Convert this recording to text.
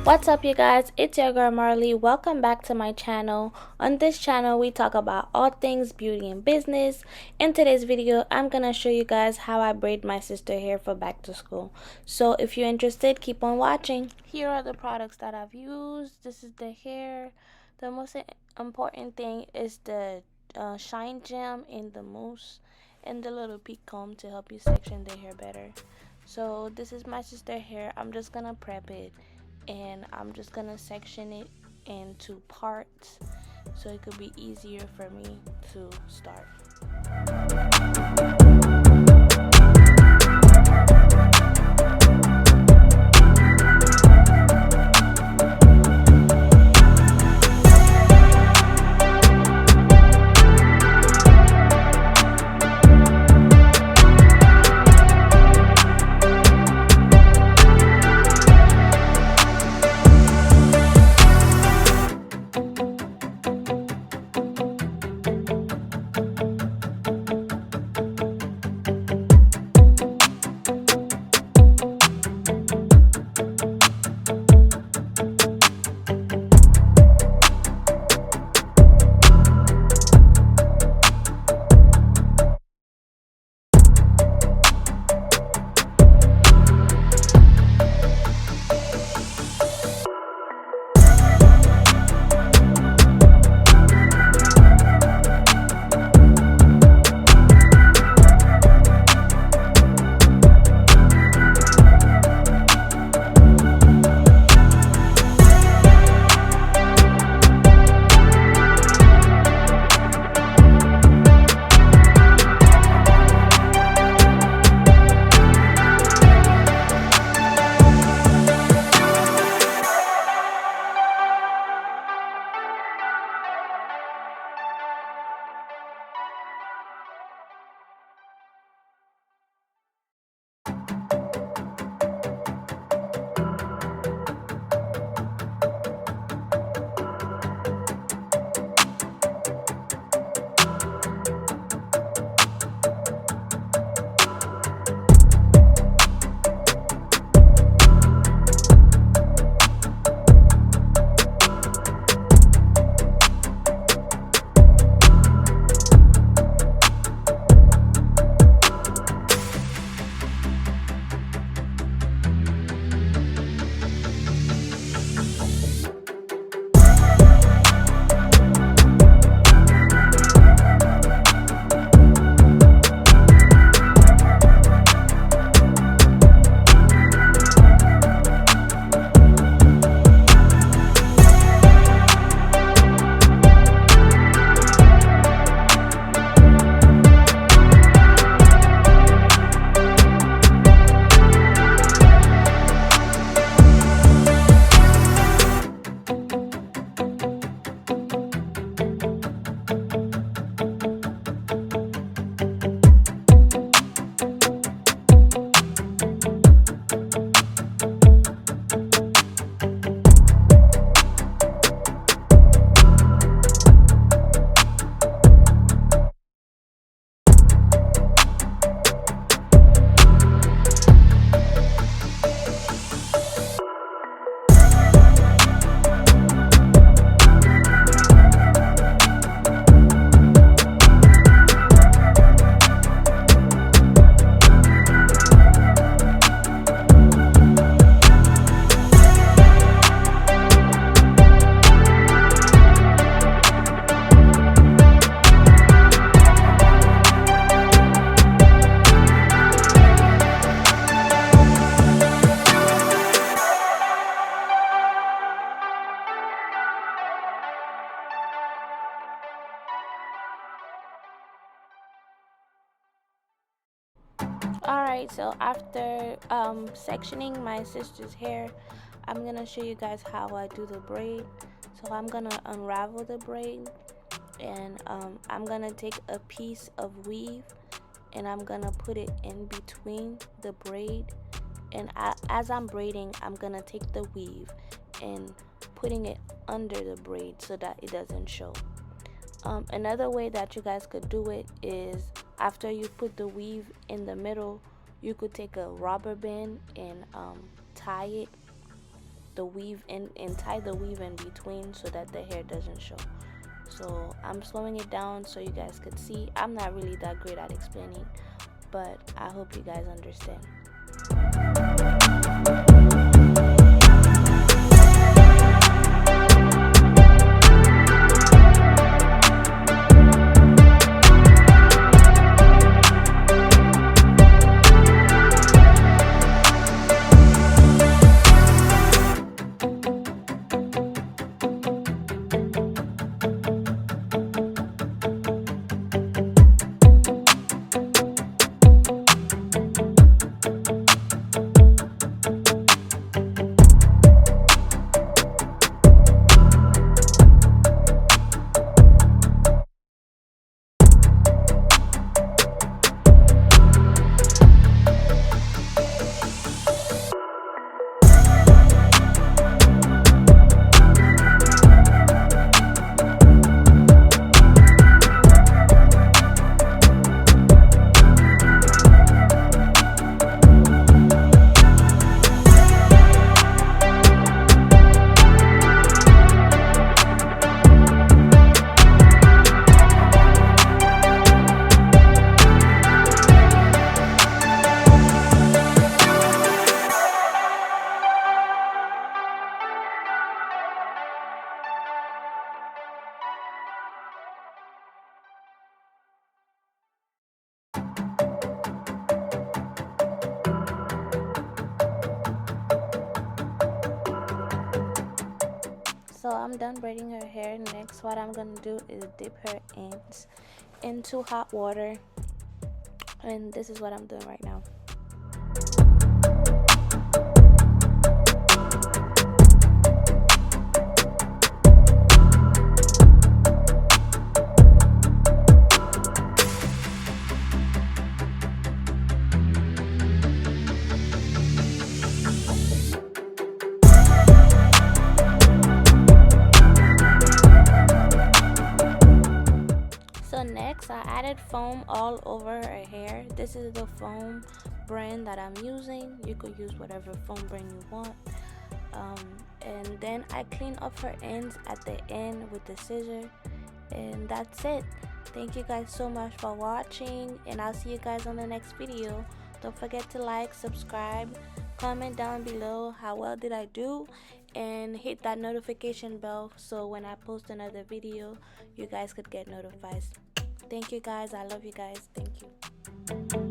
What's up, you guys? It's your girl Marley. Welcome back to my channel. On this channel we talk about all things beauty and business. In today's video I'm gonna show you guys how I braid my sister hair for back to school. So if you're interested, keep on watching. Here are the products that I've used. This is the hair. The most important thing is the shine gem and the mousse and the little peak comb to help you section the hair better. So this is my sister hair. I'm just gonna prep it and I'm just gonna section it into parts so it could be easier for me to start. Alright, so after sectioning my sister's hair, I'm gonna show you guys how I do the braid. So I'm gonna unravel the braid, and I'm gonna take a piece of weave and I'm gonna put it in between the braid, and as I'm braiding I'm gonna take the weave and putting it under the braid so that it doesn't show. Another way that you guys could do it is after you put the weave in the middle, you could take a rubber band and tie it the weave in and tie the weave in between so that the hair doesn't show. So I'm slowing it down so you guys could see. I'm not really that great at explaining, but I hope you guys understand. So I'm done braiding her hair. Next, what I'm gonna do is dip her ends into hot water, and this is what I'm doing right now. So next, I added foam all over her hair. This is the foam brand that I'm using. You could use whatever foam brand you want. And then I clean up her ends at the end with the scissor, and that's it. Thank you guys so much for watching, and I'll see you guys on the next video. Don't forget to like, subscribe, comment down below how well did I do, and hit that notification bell so when I post another video you guys could get notified. Thank you guys. I love you guys. Thank you.